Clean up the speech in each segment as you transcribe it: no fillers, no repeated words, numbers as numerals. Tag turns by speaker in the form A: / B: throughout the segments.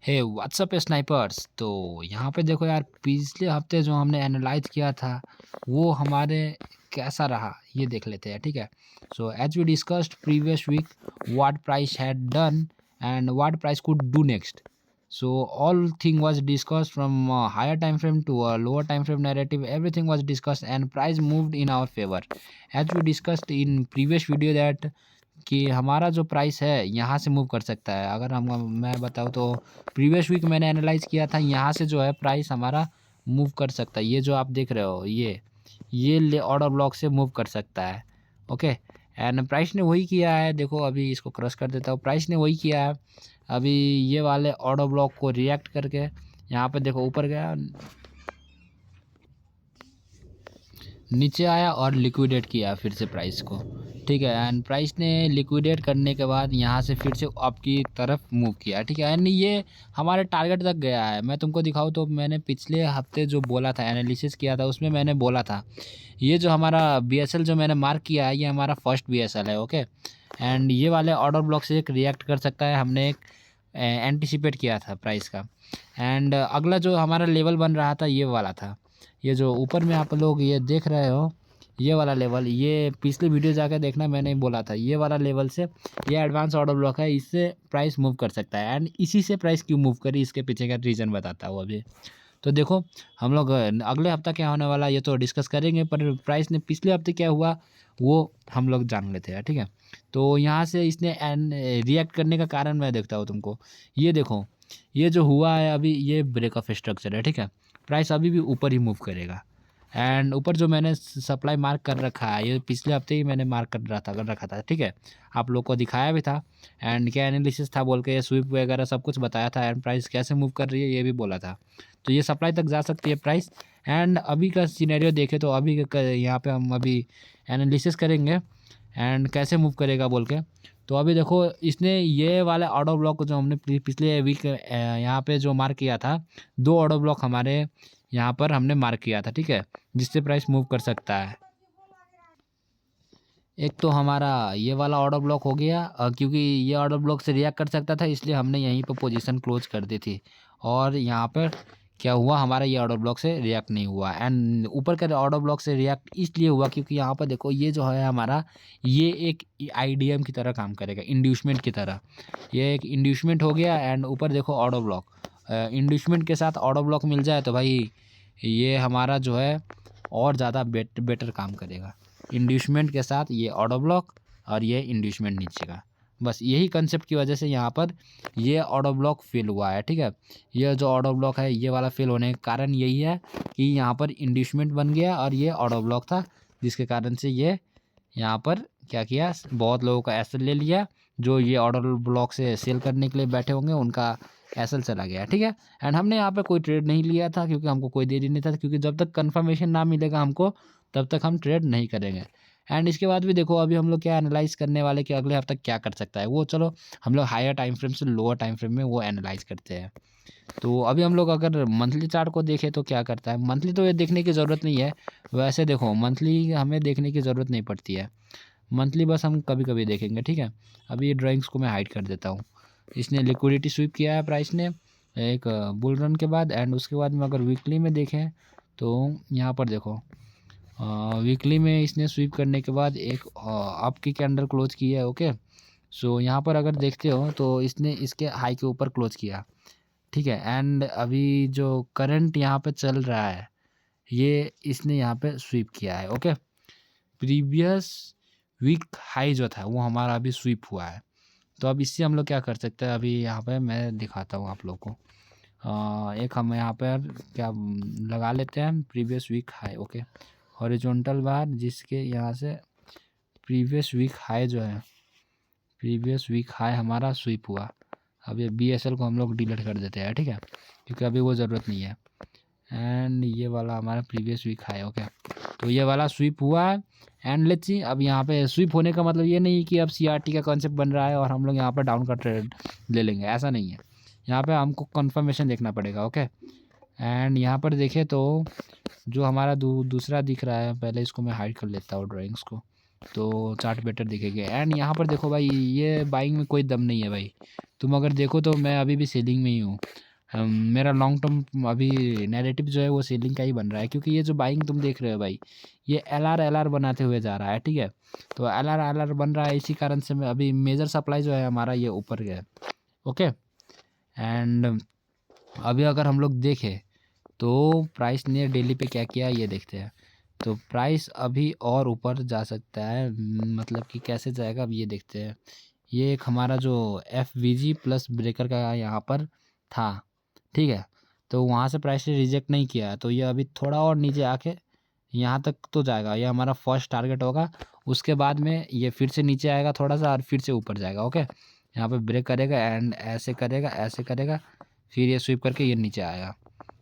A: हे WhatsApp snipers. तो यहाँ पे देखो यार, पिछले हफ्ते जो हमने एनालाइज किया था वो हमारे कैसा रहा ये देख लेते हैं, ठीक है। So as we discussed previous week what price had done and what price could do next. So all thing was discussed from a higher time frame to a lower time frame narrative. Everything was discussed and price moved in our favor. As we discussed in previous video that कि हमारा जो price है यहाँ से move कर सकता है। अगर हम मैं बताऊँ तो प्रीवियस वीक मैंने एनालाइज़ किया था, यहाँ से जो है प्राइस हमारा मूव कर सकता है। ये जो आप देख रहे हो ये ले ऑर्डर ब्लॉक से मूव कर सकता है। ओके, एंड प्राइस ने वही किया है। देखो अभी इसको क्रॉस कर देता हूँ। प्राइस ने वही किया है। अभी ये वाले ऑर्डर ब्लॉक को रिएक्ट करके यहाँ पे देखो ऊपर गया, नीचे आया और लिक्विडेट किया फिर से प्राइस को, ठीक है। एंड प्राइस ने लिक्विडेट करने के बाद यहाँ से फिर से अप की तरफ मूव किया, ठीक है। एंड ये हमारे टारगेट तक गया है। मैं तुमको दिखाऊँ तो मैंने पिछले हफ्ते जो बोला था, एनालिसिस किया था, उसमें मैंने बोला था ये जो हमारा BSL जो मैंने मार्क किया है ये हमारा फर्स्ट BSL है। ओके, एंड ये वाले ऑर्डर ब्लॉक से एक रिएक्ट कर सकता है। हमने एक एंटिसिपेट किया था प्राइस का। एंड अगला जो हमारा लेवल बन रहा था ये वाला था। ये जो ऊपर में आप लोग ये देख रहे हो ये वाला लेवल, ये पिछले वीडियो जाकर देखना, मैंने बोला था ये वाला लेवल से ये एडवांस ऑर्डर ब्लॉक है, इससे प्राइस मूव कर सकता है। एंड इसी से प्राइस क्यों मूव करी इसके पीछे का रीज़न बताता हूँ अभी। तो देखो हम लोग अगले हफ्ता क्या होने वाला है ये तो डिस्कस करेंगे, पर प्राइस ने पिछले हफ्ते क्या हुआ वो हम लोग जान लेते हैं, ठीक है। तो यहाँ से इसने रिएक्ट करने का कारण मैं देखता हूँ तुमको। ये देखो ये जो हुआ है अभी ये ब्रेक ऑफ स्ट्रक्चर है, ठीक है। प्राइस अभी भी ऊपर ही मूव करेगा। एंड ऊपर जो मैंने सप्लाई मार्क कर रखा है ये पिछले हफ्ते ही मैंने मार्क कर रखा था, ठीक है। आप लोग को दिखाया भी था एंड क्या एनालिसिस था बोल के, स्वीप वगैरह सब कुछ बताया था एंड प्राइस कैसे मूव कर रही है ये भी बोला था। तो ये सप्लाई तक जा सकती है प्राइस। एंड अभी का सिनेरियो देखें तो अभी यहाँ पे हम अभी एनालिसिस करेंगे एंड कैसे मूव करेगा बोल के। तो अभी देखो इसने ये वाला ऑर्डर ब्लॉक जो हमने पिछले वीक यहाँ पे जो मार्क किया था, 2 ऑर्डर ब्लॉक हमारे यहाँ पर हमने मार्क किया था, ठीक है, जिससे प्राइस मूव कर सकता है। एक तो हमारा ये वाला ऑर्डर ब्लॉक हो गया, क्योंकि ये ऑर्डर ब्लॉक से रिएक्ट कर सकता था इसलिए हमने यहीं पर पोजीशन क्लोज कर दी थी। और यहाँ पर क्या हुआ, हमारा ये ऑर्डर ब्लॉक से रिएक्ट नहीं हुआ। एंड ऊपर का ऑर्डर ब्लॉक से रिएक्ट इसलिए हुआ क्योंकि यहाँ पर देखो ये जो है हमारा ये एक IDM की तरह काम करेगा, इंड्यूसमेंट की तरह। ये एक इंड्यूसमेंट हो गया। एंड ऊपर देखो ऑर्डर ब्लॉक, इंड्यूसमेंट के साथ ऑर्डर ब्लॉक मिल जाए तो भाई ये हमारा जो है और ज़्यादा बेटर काम करेगा। इंड्यूसमेंट के साथ ये ऑर्डर ब्लॉक और ये इंड्यूसमेंट नीचे का, बस यही कंसेप्ट की वजह से यहाँ पर ये ऑर्डर ब्लॉक फेल हुआ है, ठीक है। ये जो ऑर्डर ब्लॉक है ये वाला फेल होने का कारण यही है कि यहाँ पर इंड्यूसमेंट बन गया और ये ऑर्डर ब्लॉक था, जिसके कारण से ये यहाँ पर क्या किया, बहुत लोगों का एसएल ले लिया। जो ये ऑर्डर ब्लॉक से सेल करने के लिए बैठे होंगे उनका एसएल चला गया, ठीक है। एंड हमने यहाँ पे कोई ट्रेड नहीं लिया था क्योंकि हमको कोई देरी नहीं था, क्योंकि जब तक कंफर्मेशन ना मिलेगा हमको तब तक हम ट्रेड नहीं करेंगे। एंड इसके बाद भी देखो अभी हम लोग क्या एनालाइज करने वाले कि अगले हफ्ते क्या कर सकता है वो, चलो हम लोग हायर टाइम फ्रेम से लोअर टाइम फ्रेम में वो एनालाइज करते हैं। तो अभी हम लोग अगर मंथली चार्ट को देखें तो क्या करता है, मंथली तो ये देखने की ज़रूरत नहीं है। वैसे देखो मंथली हमें देखने की ज़रूरत नहीं पड़ती है, मंथली बस हम कभी कभी देखेंगे, ठीक है। अभी ये ड्राइंग्स को मैं हाइड कर देता हूँ। इसने लिक्विडिटी स्वीप किया है प्राइस ने एक बुल रन के बाद। एंड उसके बाद में अगर वीकली में देखें तो यहाँ पर देखो वीकली में इसने स्वीप करने के बाद एक अप की कैंडल क्लोज की है। ओके, सो यहाँ पर अगर देखते हो तो इसने इसके हाई के ऊपर क्लोज किया, ठीक है। एंड अभी जो करंट यहाँ पे चल रहा है ये इसने यहाँ पे स्वीप किया है। ओके, प्रीवियस वीक हाई जो था वो हमारा अभी स्वीप हुआ है। तो अब इससे हम लोग क्या कर सकते हैं, अभी यहाँ पे मैं दिखाता हूँ आप लोग को। एक हम यहाँ पर क्या लगा लेते हैं previous week high. Okay, horizontal bar जिसके यहाँ से प्रीवियस वीक हाई जो है, प्रीवियस वीक हाई हमारा स्वीप हुआ। अब ये BSL को हम लोग डिलीट कर देते हैं, ठीक है, क्योंकि अभी वो ज़रूरत नहीं है। एंड ये वाला हमारा प्रीवियस वीक हाई। ओके, तो ये वाला स्वीप हुआ है। एंड लेट्स सी, अब यहाँ पे स्वीप होने का मतलब ये नहीं कि अब CRT का कॉन्सेप्ट बन रहा है और हम लोग यहाँ पर डाउन का ट्रेड ले लेंगे, ऐसा नहीं है। यहाँ पे हमको कन्फर्मेशन देखना पड़ेगा। ओके, एंड यहाँ पर देखें तो जो हमारा दूसरा दिख रहा है, पहले इसको मैं हाइड कर लेता हूँ ड्राइंग्स को। तो चार्ट बेटर दिखेगा। एंड यहाँ पर देखो भाई, ये बाइंग में कोई दम नहीं है भाई। तुम अगर देखो तो मैं अभी भी सेलिंग में ही हूँ। मेरा लॉन्ग टर्म अभी नैरेटिव जो है वो सेलिंग का ही बन रहा है, क्योंकि ये जो बाइंग तुम देख रहे हो भाई, ये एल आर बनाते हुए जा रहा है, ठीक है। तो एल आर बन रहा है, इसी कारण से मैं अभी मेजर सप्लाई जो है हमारा ये ऊपर गया है। ओके। एंड अभी अगर हम लोग देखें तो प्राइस ने डेली पे क्या किया ये देखते हैं। तो प्राइस अभी और ऊपर जा सकता है, मतलब कि कैसे जाएगा अब ये देखते हैं। ये एक हमारा जो FVG प्लस ब्रेकर का यहाँ पर था, ठीक है। तो वहाँ से प्राइस ने रिजेक्ट नहीं किया, तो ये अभी थोड़ा और नीचे आके यहाँ तक तो जाएगा, ये हमारा फर्स्ट टारगेट होगा। उसके बाद में ये फिर से नीचे आएगा थोड़ा सा और फिर से ऊपर जाएगा। ओके, यहाँ पे ब्रेक करेगा एंड ऐसे करेगा, ऐसे करेगा, फिर ये स्वीप करके ये नीचे आएगा।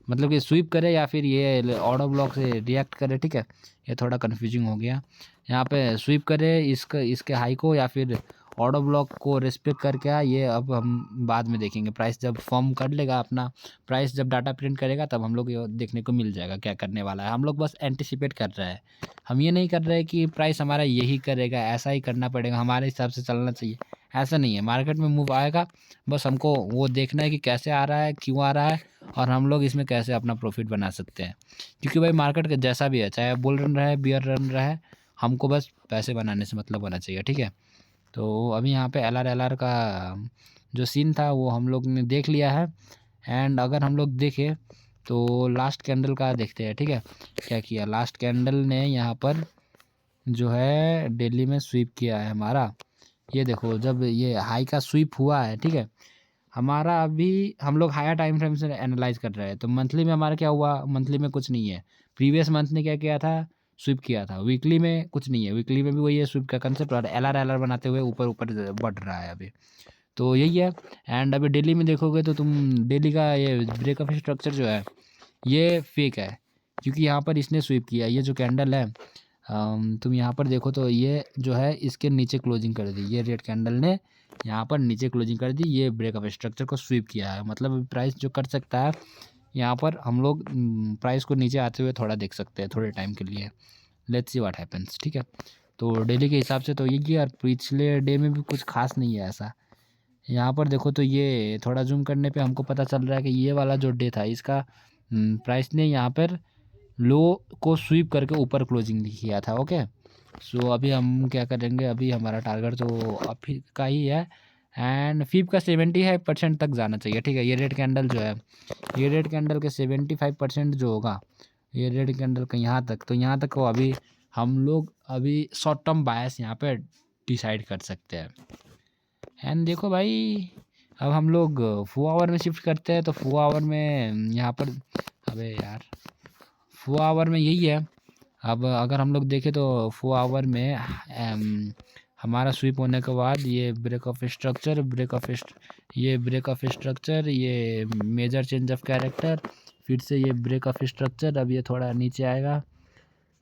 A: मतलब कि स्वीप करे या फिर ये ऑर्डर ब्लॉक से रिएक्ट करे, ठीक है। ये थोड़ा कन्फ्यूजिंग हो गया। यहाँ पे स्वीप करे इसके हाई को या फिर ऑर्डर ब्लॉक को रिस्पेक्ट करके ये अब हम बाद में देखेंगे। प्राइस जब फॉर्म कर लेगा अपना, प्राइस जब डाटा प्रिंट करेगा तब हम लोग ये देखने को मिल जाएगा क्या करने वाला है। हम लोग बस एंटिसिपेट कर रहे हैं, हम ये नहीं कर रहे कि प्राइस हमारा यही करेगा, ऐसा ही करना पड़ेगा, हमारे हिसाब से चलना चाहिए, ऐसा नहीं है। मार्केट में मूव आएगा, बस हमको वो देखना है कि कैसे आ रहा है, क्यों आ रहा है, और हम लोग इसमें कैसे अपना प्रॉफिट बना सकते हैं। क्योंकि भाई मार्केट का जैसा भी है, चाहे बुल रन रहा है, बियर रन रहा है, हमको बस पैसे बनाने से मतलब होना चाहिए, ठीक है। तो अभी यहाँ पे एल आर का जो सीन था वो हम लोग ने देख लिया है। एंड अगर हम लोग देखें तो लास्ट कैंडल का देखते हैं, ठीक है। क्या किया लास्ट कैंडल ने यहाँ पर जो है डेली में स्वीप किया है हमारा। ये देखो, जब ये हाई का स्वीप हुआ है, ठीक है, हमारा अभी हम लोग हायर टाइम फ्रेम से एनालाइज कर रहे हैं। तो मंथली में हमारा क्या हुआ, मंथली में कुछ नहीं है। प्रीवियस मंथ ने क्या किया था, स्वीप किया था। वीकली में कुछ नहीं है, वीकली में भी वही है स्वीप का कंसेप्ट, और एल आर बनाते हुए ऊपर ऊपर बढ़ रहा है अभी। तो यही है। एंड अभी डेली में देखोगे तो तुम डेली का ये ब्रेकअप स्ट्रक्चर जो है ये फेक है, क्योंकि यहाँ पर इसने स्वीप किया। ये जो कैंडल है, तुम यहाँ पर देखो तो ये जो है इसके नीचे क्लोजिंग कर दी, ये रेड कैंडल ने यहाँ पर नीचे क्लोजिंग कर दी, ये ब्रेकअप स्ट्रक्चर को स्वीप किया है। मतलब प्राइस जो कर सकता है यहाँ पर, हम लोग प्राइस को नीचे आते हुए थोड़ा देख सकते हैं थोड़े टाइम के लिए। लेट्स सी व्हाट हैपेंस, ठीक है। तो डेली के हिसाब से तो ये यार पिछले डे में भी कुछ खास नहीं है ऐसा। यहाँ पर देखो तो ये थोड़ा जूम करने पे हमको पता चल रहा है कि ये वाला जो डे था इसका प्राइस ने यहाँ पर लो को स्वीप करके ऊपर क्लोजिंग किया था। ओके, सो अभी हम क्या करेंगे, अभी हमारा टारगेट तो अभी का ही है एंड फिप का 75% तक जाना चाहिए, ठीक है। ये रेड कैंडल जो है, ये रेड कैंडल के 75% जो होगा, ये रेड कैंडल का यहाँ तक, तो यहाँ तक को अभी हम लोग अभी शॉर्ट टर्म बायस यहाँ पे डिसाइड कर सकते हैं। एंड देखो भाई, अब हम लोग 4 आवर में शिफ्ट करते हैं। तो 4 आवर में यहाँ पर, अबे यार 4 आवर में यही है। अब अगर हम लोग देखें तो 4 आवर में हमारा स्वीप होने के बाद ये ब्रेक ऑफ स्ट्रक्चर, ये ब्रेक ऑफ स्ट्रक्चर, ये मेजर चेंज ऑफ कैरेक्टर, फिर से ये ब्रेक ऑफ स्ट्रक्चर। अब ये थोड़ा नीचे आएगा,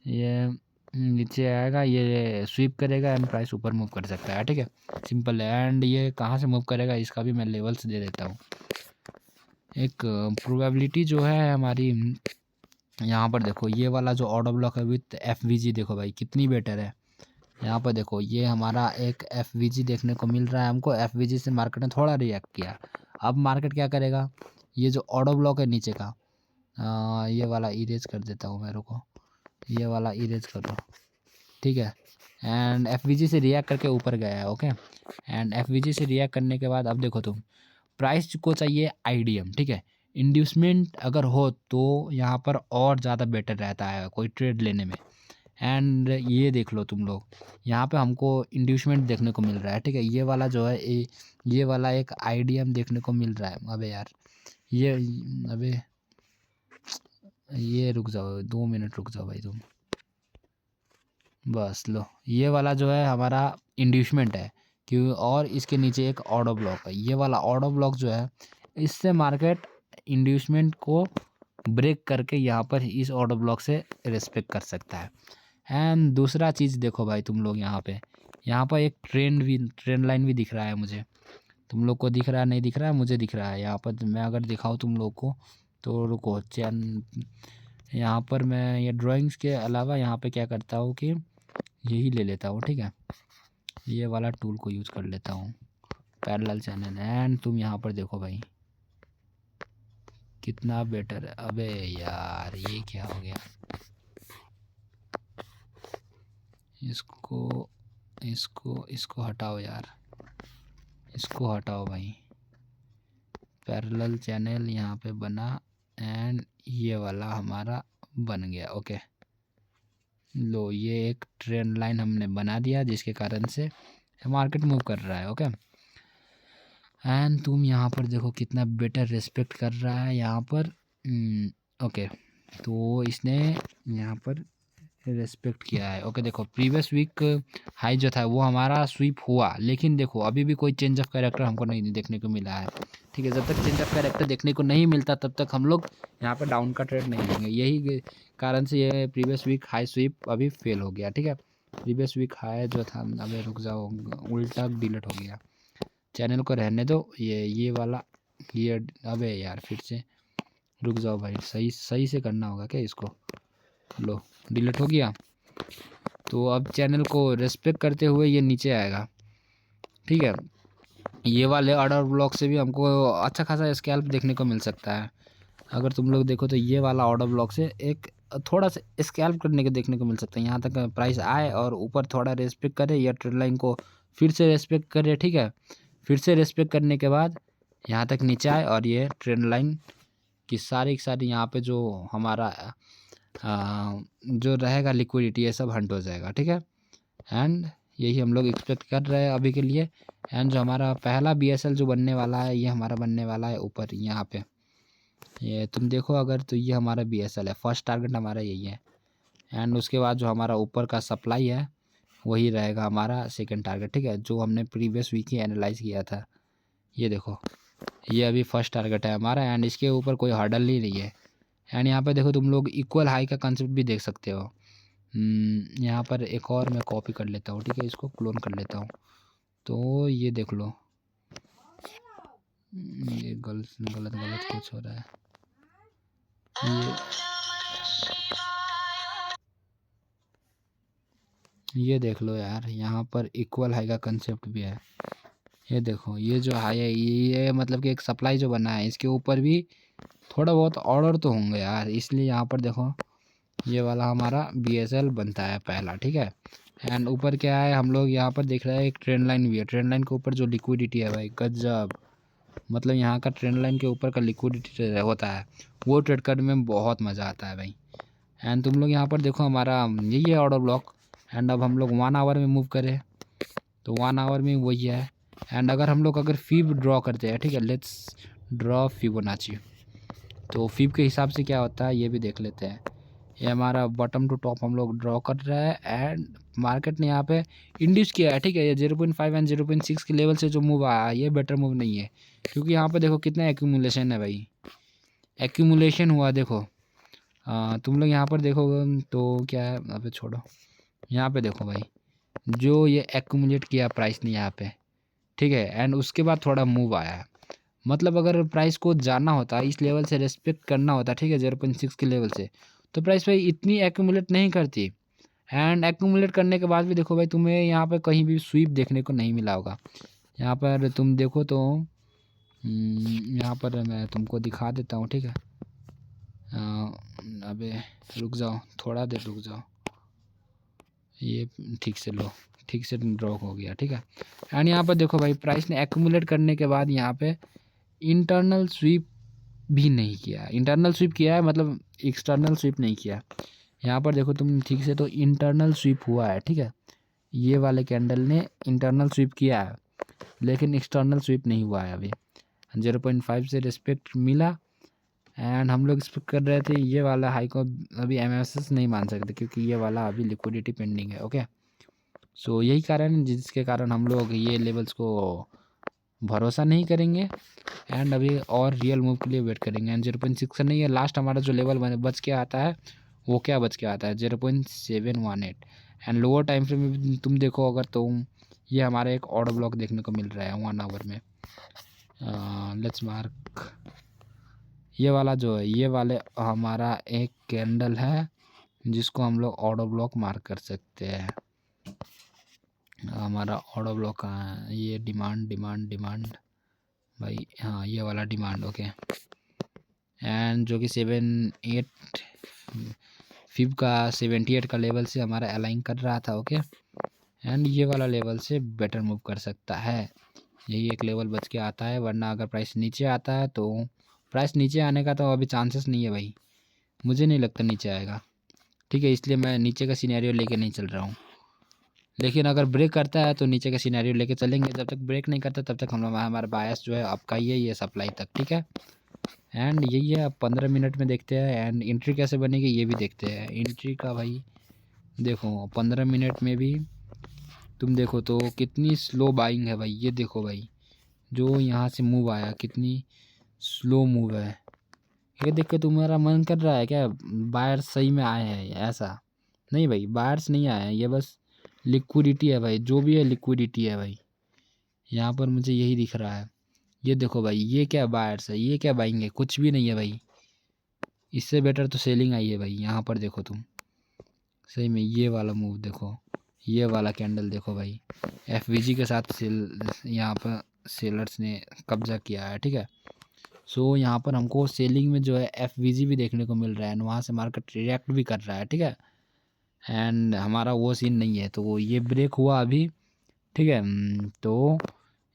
A: ये नीचे आएगा, ये स्वीप करेगा एंड प्राइस ऊपर मूव कर सकता है, ठीक है। सिंपल है। एंड ये कहाँ से मूव करेगा इसका भी मैं लेवल्स दे देता हूँ। एक प्रोबेबिलिटी जो है हमारी, यहाँ पर देखो ये वाला जो ऑर्डर ब्लॉक है विथ FVG, देखो भाई कितनी बेटर है। यहाँ पर देखो ये हमारा एक FVG देखने को मिल रहा है हमको। FVG से मार्केट ने थोड़ा रिएक्ट किया। अब मार्केट क्या करेगा, ये जो ऑर्डर ब्लॉक है नीचे का, ये वाला इरेज कर देता हूँ मेरे को, ये वाला इरेज कर दो, ठीक है। एंड FVG से रिएक्ट करके ऊपर गया है। ओके, एंड FVG से रिएक्ट करने के बाद अब देखो तुम, प्राइस को चाहिए IDM, ठीक है। इंड्यूसमेंट अगर हो तो यहाँ पर और ज़्यादा बेटर रहता है कोई ट्रेड लेने में। एंड ये देख लो तुम लोग, यहाँ पे हमको इंड्यूसमेंट देखने को मिल रहा है, ठीक है। ये वाला जो है ये वाला एक IDM देखने को मिल रहा है। अबे यार ये, अबे ये रुक जाओ 2 मिनट, रुक जाओ भाई तुम, बस लो। ये वाला जो है हमारा इंड्यूसमेंट है, क्यों, और इसके नीचे एक ऑर्डर ब्लॉक है। ये वाला ऑर्डर ब्लॉक जो है, इससे मार्केट इंड्यूसमेंट को ब्रेक करके यहाँ पर इस ऑर्डर ब्लॉक से रिस्पेक्ट कर सकता है। एंड दूसरा चीज़ देखो भाई तुम लोग, यहाँ पर एक ट्रेंड लाइन भी दिख रहा है मुझे। तुम लोग को दिख रहा है नहीं दिख रहा है, मुझे दिख रहा है। यहाँ पर मैं अगर दिखाऊँ तुम लोग को तो रुको, यहाँ पर मैं ये ड्राइंग्स के अलावा यहाँ पे क्या करता हूँ कि यही ले लेता हूँ, ठीक है। ये वाला टूल को यूज़ कर लेता हूँ, पैरेलल चैनल। एंड तुम यहाँ पर देखो भाई कितना बेटर है। अबे यार ये क्या हो गया, इसको इसको इसको हटाओ यार, इसको हटाओ भाई। पैरेलल चैनल यहाँ पे बना एंड ये वाला हमारा बन गया। ओके लो, ये एक ट्रेंड लाइन हमने बना दिया जिसके कारण से मार्केट मूव कर रहा है। ओके एंड तुम यहाँ पर देखो कितना बेटर रिस्पेक्ट कर रहा है यहाँ पर। ओके तो इसने यहाँ पर रेस्पेक्ट किया है। ओके देखो प्रीवियस वीक हाई जो था वो हमारा स्वीप हुआ, लेकिन देखो अभी भी कोई चेंज ऑफ कैरेक्टर हमको नहीं देखने को मिला है, ठीक है। जब तक चेंज ऑफ कैरेक्टर देखने को नहीं मिलता तब तक हम लोग यहाँ पर डाउन का ट्रेड नहीं लेंगे। यही कारण से ये प्रीवियस वीक हाई स्वीप अभी फेल हो गया, ठीक है। प्रीवियस वीक हाई जो था, अबे रुक जाओ उल्टा डिलीट हो गया, चैनल को रहने दो। ये वाला ये, अबे यार फिर से रुक जाओ भाई, सही सही से करना होगा क्या इसको। लो डिलीट हो गया। तो अब चैनल को रेस्पेक्ट करते हुए ये नीचे आएगा, ठीक है। ये वाले ऑर्डर ब्लॉक से भी हमको अच्छा खासा स्कैल्प देखने को मिल सकता है। अगर तुम लोग देखो तो ये वाला ऑर्डर ब्लॉक से एक थोड़ा सा स्कैल्प करने के देखने को मिल सकता है। यहाँ तक प्राइस आए और ऊपर थोड़ा रेस्पेक्ट करे या ट्रेड लाइन को फिर से रेस्पेक्ट करे, ठीक है। फिर से रेस्पेक्ट करने के बाद यहाँ तक नीचे आए और ये ट्रेंड लाइन की सारी यहाँ पे जो हमारा जो रहेगा लिक्विडिटी ये सब हंट हो जाएगा, ठीक है। एंड यही हम लोग एक्सपेक्ट कर रहे हैं अभी के लिए। एंड जो हमारा पहला BSL जो बनने वाला है ये हमारा बनने वाला है ऊपर यहाँ पे, ये तुम देखो अगर, तो ये हमारा BSL है, फर्स्ट टारगेट हमारा यही है। एंड उसके बाद जो हमारा ऊपर का सप्लाई है वही रहेगा हमारा सेकंड टारगेट, ठीक है, जो हमने प्रीवियस वीक ही एनालाइज किया था। ये देखो ये अभी फर्स्ट टारगेट है हमारा एंड इसके ऊपर कोई हर्डल ही नहीं है। एंड यहाँ पे देखो तुम लोग इक्वल हाई का कंसेप्ट भी देख सकते हो। यहाँ पर एक और मैं कॉपी कर लेता हूँ, ठीक है, इसको क्लोन कर लेता हूँ। तो ये देख लो, ये गलत गलत गलत कुछ हो रहा है। ये देख लो यार, यहाँ पर इक्वल हाई का कंसेप्ट भी है। ये देखो ये जो हाई है ये मतलब कि एक सप्लाई जो बना है इसके ऊपर भी थोड़ा बहुत ऑर्डर तो होंगे यार, इसलिए यहाँ पर देखो ये वाला हमारा BSL बनता है पहला, ठीक है। एंड ऊपर क्या है हम लोग यहाँ पर देख रहे हैं एक ट्रेंड लाइन भी है। ट्रेंड लाइन के ऊपर जो लिक्विडिटी है भाई गजब, मतलब यहाँ का ट्रेंड लाइन के ऊपर का लिक्विडिटी होता है वो ट्रेड करने में बहुत मज़ा आता है भाई। एंड तुम लोग यहाँ पर देखो हमारा यही है ऑर्डर ब्लॉक। एंड अब हम लोग 1 आवर में मूव करें तो 1 आवर में वही है। एंड अगर हम लोग अगर फीब ड्रॉ करते हैं, ठीक है, लेट्स ड्रॉ फिबोनाची, तो फीब के हिसाब से क्या होता है ये भी देख लेते हैं। ये हमारा बॉटम टू टॉप हम लोग ड्रॉ कर रहे हैं एंड मार्केट ने यहाँ पे इंड्यूस किया है, ठीक है। ये 0.5 एंड 0.6 के लेवल से जो मूव आया ये बेटर मूव नहीं है, क्योंकि यहाँ पे देखो कितना एक्यूमुलेशन है भाई, एक्यूमुलेशन हुआ देखो। तुम लोग यहाँ पर देखोगे तो क्या है, अबे छोड़ो, यहाँ पे देखो भाई जो ये एक्यूमुलेट किया प्राइस ने यहाँ पे, ठीक है। एंड उसके बाद थोड़ा मूव आया है, मतलब अगर प्राइस को जानना होता इस लेवल से रेस्पेक्ट करना होता, ठीक है, 0.6 के लेवल से, तो प्राइस भाई इतनी एक्यूमुलेट नहीं करती। एंड एक्यूमुलेट करने के बाद भी देखो भाई तुम्हें यहाँ पर कहीं भी स्वीप देखने को नहीं मिला होगा। यहाँ पर तुम देखो तो यहाँ पर मैं तुमको दिखा देता हूँ, ठीक है। अबे रुक जाओ, थोड़ा देर रुक जाओ, ये ठीक से लो, ठीक से ड्रॉ हो गया, ठीक है। एंड यहाँ पर देखो भाई प्राइस ने एक्यूमुलेट करने के बाद यहाँ पे इंटरनल स्वीप भी नहीं किया, इंटरनल स्वीप किया है मतलब एक्सटर्नल स्वीप नहीं किया। यहाँ पर देखो तुम ठीक से तो इंटरनल स्वीप हुआ है, ठीक है, ये वाले कैंडल ने इंटरनल स्वीप किया है लेकिन एक्सटर्नल स्वीप नहीं हुआ है अभी। 0.5 से रिस्पेक्ट मिला एंड हम लोग एक्सपेक्ट कर रहे थे ये वाला हाई को अभी MSS नहीं मान सकते क्योंकि ये वाला अभी लिक्विडिटी पेंडिंग है। ओके सो यही कारण है जिसके कारण हम लोग ये लेवल्स को भरोसा नहीं करेंगे एंड अभी और रियल मूव के लिए वेट करेंगे। एंड 0.6 नहीं है लास्ट हमारा जो लेवल बच के आता है, वो क्या बच के आता है 0.718। एंड लोअर टाइम फ्रेम में तुम देखो अगर तो ये हमारा एक ऑर्डर ब्लॉक देखने को मिल रहा है 1 आवर में। लेट्स मार्क ये वाला जो है, ये वाले हमारा एक कैंडल है जिसको हम लोग ऑर्डर ब्लॉक मार्क कर सकते हैं। हमारा ऑर्डर ब्लॉक कहाँ है? ये डिमांड भाई, हाँ ये वाला डिमांड, ओके। एंड जो कि 7-8 फिब का 78 का लेवल से हमारा अलाइन कर रहा था, ओके। एंड ये वाला लेवल से बेटर मूव कर सकता है, यही एक लेवल बच के आता है। वरना अगर प्राइस नीचे आता है तो प्राइस नीचे आने का तो अभी चांसेस नहीं है भाई, मुझे नहीं लगता नीचे आएगा, ठीक है। इसलिए मैं नीचे का सिनेरियो लेके नहीं चल रहा हूँ। लेकिन अगर ब्रेक करता है तो नीचे का सिनेरियो लेके चलेंगे, जब तक ब्रेक नहीं करता तब तक हम लोग हमारा बायस जो है आपका ही है, ये सप्लाई तक, ठीक है। एंड यही है, अब 15 मिनट में देखते हैं एंड एंट्री कैसे बनेगी ये भी देखते हैं। एंट्री का भाई देखो 15 मिनट में भी तुम देखो तो कितनी स्लो बाइंग है भाई, ये देखो भाई, जो यहाँ से मूव आया कितनी स्लो मूव है। ये देख के तुम्हारा मन कर रहा है क्या बायर्स सही में आए हैं? ऐसा नहीं भाई, बायर्स नहीं आए हैं, ये बस लिक्विडिटी है भाई, जो भी है लिक्विडिटी है भाई, यहाँ पर मुझे यही दिख रहा है। ये देखो भाई, ये क्या बायर्स है, ये क्या बाइंग है, कुछ भी नहीं है भाई। इससे बेटर तो सेलिंग आई है भाई। यहाँ पर देखो तुम सही में, ये वाला मूव देखो, ये वाला कैंडल देखो भाई, एफवीजी के साथ सेल यहाँ पर सेलर्स ने कब्जा किया है, ठीक है। सो यहाँ पर हमको सेलिंग में जो है एफवीजी भी देखने को मिल रहा है, वहाँ से मार्केट रिएक्ट भी कर रहा है, ठीक है। एंड हमारा वो सीन नहीं है, तो ये ब्रेक हुआ अभी, ठीक है। तो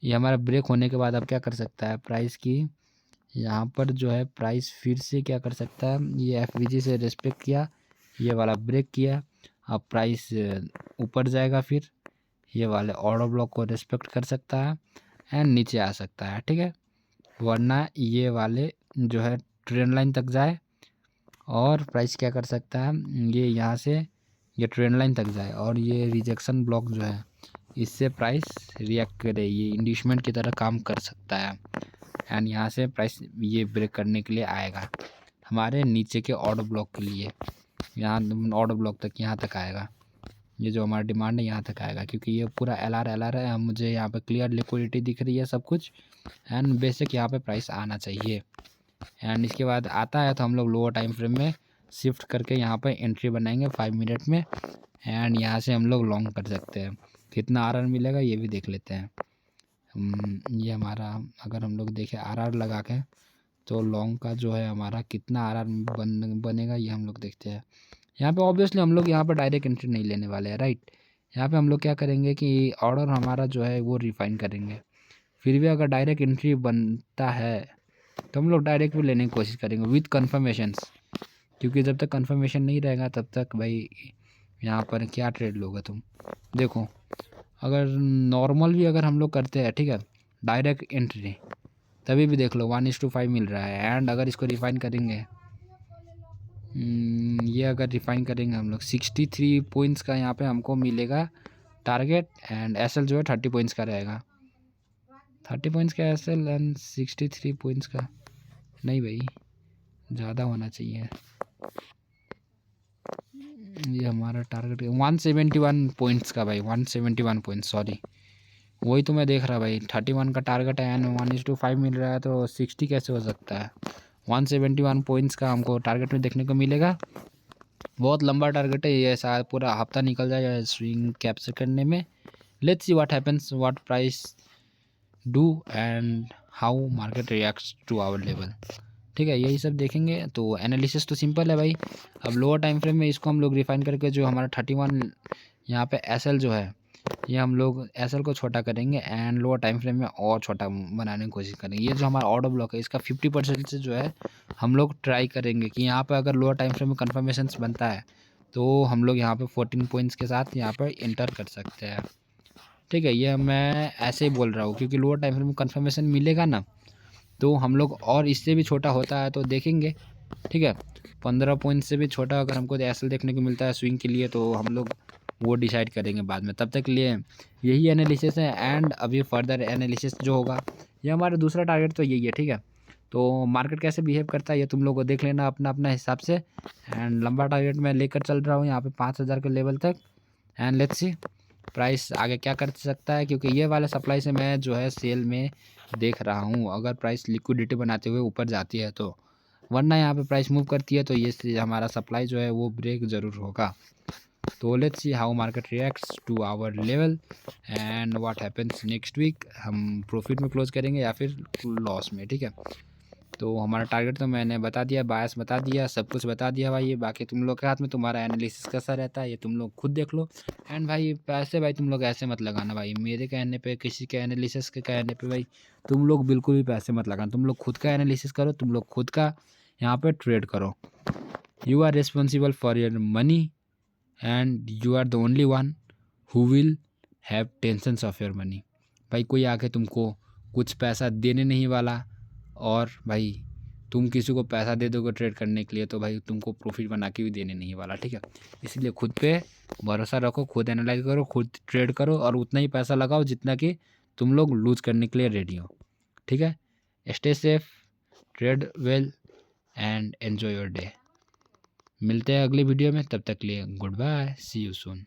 A: ये हमारा ब्रेक होने के बाद अब क्या कर सकता है प्राइस की, यहाँ पर जो है प्राइस फिर से क्या कर सकता है, ये एफवीजी से रिस्पेक्ट किया, ये वाला ब्रेक किया, अब प्राइस ऊपर जाएगा, फिर ये वाले ऑर्डर ब्लॉक को रिस्पेक्ट कर सकता है एंड नीचे आ सकता है, ठीक है। वरना ये वाले जो है ट्रेंड लाइन तक जाए और प्राइस क्या कर सकता है, ये यहाँ से ये ट्रेंड लाइन तक जाए और ये रिजेक्शन ब्लॉक जो है इससे प्राइस रिएक्ट करे, ये इंड्यूसमेंट की तरह काम कर सकता है। एंड यहाँ से प्राइस ये ब्रेक करने के लिए आएगा हमारे नीचे के ऑर्डर ब्लॉक के लिए, यहाँ ऑर्डर ब्लॉक तक, यहाँ तक आएगा। ये जो हमारा डिमांड है यहाँ तक आएगा, क्योंकि ये पूरा एल आर है, मुझे यहाँ पे क्लियर लिक्विडिटी दिख रही है सब कुछ। एंड बेसिक यहाँ पे प्राइस आना चाहिए। एंड इसके बाद आता है तो हम लोग लोअर टाइम फ्रेम में शिफ्ट करके यहाँ पे एंट्री बनाएंगे 5 मिनट में। एंड यहाँ से हम लोग लॉन्ग कर सकते हैं, कितना आरआर मिलेगा ये भी देख लेते हैं। ये हमारा अगर हम लोग देखें आरआर लगा के तो लॉन्ग का जो है हमारा कितना आरआर बनेगा ये हम लोग देखते हैं। यहाँ पे ऑब्वियसली हम लोग यहाँ पर डायरेक्ट एंट्री नहीं लेने वाले हैं, राइट। यहाँ पे हम लोग क्या करेंगे कि ऑर्डर हमारा जो है वो रिफाइन करेंगे, फिर भी अगर डायरेक्ट एंट्री बनता है तो हम लोग डायरेक्ट भी लेने की कोशिश करेंगे विथ कन्फर्मेशंस, क्योंकि जब तक कन्फर्मेशन नहीं रहेगा तब तक भाई यहाँ पर क्या ट्रेड लोगे तुम। देखो अगर नॉर्मल भी अगर हम लोग करते हैं, ठीक है, डायरेक्ट एंट्री, तभी भी देख लो 1:5 मिल रहा है। एंड अगर इसको रिफाइन करेंगे, ये अगर रिफाइन करेंगे हम लोग 63 पॉइंट्स का यहाँ पे हमको मिलेगा टारगेट। एंड एसएल जो है 30 पॉइंट्स का रहेगा, 30 पॉइंट्स का एसएल एंड 63 पॉइंट्स का, नहीं भाई ज़्यादा होना चाहिए। ये हमारा टारगेट 171 पॉइंट्स का भाई, 171 पॉइंट्स, सॉरी वही तो मैं देख रहा भाई, 31 का टारगेट है एंड 1:5 मिल रहा है, तो 60 कैसे हो सकता है। 171 पॉइंट्स का हमको टारगेट में देखने को मिलेगा। बहुत लंबा टारगेट है ये, शायद पूरा हफ्ता निकल जाए स्विंग कैप्चर करने में। Let's see what happens, what price do and how market reacts to our level, ठीक है, यही सब देखेंगे। तो एनालिसिस तो सिंपल है भाई। अब लोअर टाइम फ्रेम में इसको हम लोग रिफाइन करके जो हमारा 31 यहाँ पे एसएल जो है, ये हम लोग एसएल को छोटा करेंगे एंड लोअर टाइम फ्रेम में और छोटा बनाने की कोशिश करेंगे। ये जो हमारा ऑर्डर ब्लॉक है इसका 50% से जो है हम लोग ट्राई करेंगे कि यहाँ पर अगर लोअर टाइम फ्रेम में कन्फर्मेशन बनता है तो हम लोग यहाँ पे 14 पॉइंट्स के साथ यहाँ पर इंटर कर सकते हैं, ठीक है। ये मैं ऐसे ही बोल रहा हूँ क्योंकि लोअर टाइम फ्रेम में कन्फर्मेशन मिलेगा ना तो हम लोग, और इससे भी छोटा होता है तो देखेंगे, ठीक है। 15 पॉइंट से भी छोटा अगर हमको एसएल देखने को मिलता है स्विंग के लिए तो हम लोग वो डिसाइड करेंगे बाद में। तब तक के लिए यही एनालिसिस है एंड अभी फर्दर एनालिसिस जो होगा, ये हमारा दूसरा टारगेट तो यही है, ठीक है। तो मार्केट कैसे बिहेव करता है ये तुम लोग को देख लेना अपना अपना हिसाब से। एंड लंबा टारगेट मैं लेकर चल रहा हूँ यहाँ पे 5000 के लेवल तक। एंड लेट्स सी प्राइस आगे क्या कर सकता है, क्योंकि ये वाले सप्लाई से मैं जो है सेल में देख रहा हूँ अगर प्राइस लिक्विडिटी बनाते हुए ऊपर जाती है तो, वरना यहाँ पे प्राइस मूव करती है तो ये हमारा सप्लाई जो है वो ब्रेक ज़रूर होगा। तो let's see how market reacts to our level and what happens next week. हम प्रॉफिट में क्लोज करेंगे या फिर लॉस में, ठीक है। तो हमारा टारगेट तो मैंने बता दिया, बायस बता दिया, सब कुछ बता दिया भाई। ये बाकी तुम लोग के हाथ में, तुम्हारा एनालिसिस कैसा रहता है ये तुम लोग खुद देख लो। एंड भाई पैसे भाई तुम लोग ऐसे मत लगाना भाई, मेरे कहने पे, किसी के एनालिसिस के कहने पे भाई तुम लोग बिल्कुल भी पैसे मत लगाना। तुम लोग खुद का एनालिसिस करो, तुम लोग खुद का यहाँ पे ट्रेड करो। You are responsible for your money and you are the only one who will have tensions of your money. भाई कोई आके तुमको कुछ पैसा देने नहीं वाला, और भाई तुम किसी को पैसा दे दोगे ट्रेड करने के लिए तो भाई तुमको प्रॉफिट बना के भी देने नहीं वाला, ठीक है। इसलिए खुद पे भरोसा रखो, खुद एनालाइज करो, खुद ट्रेड करो और उतना ही पैसा लगाओ जितना कि तुम लोग लूज करने के लिए रेडी हो, ठीक है। Stay safe, trade well and enjoy your day. मिलते हैं अगली वीडियो में, तब तक के लिए good bye, see you soon.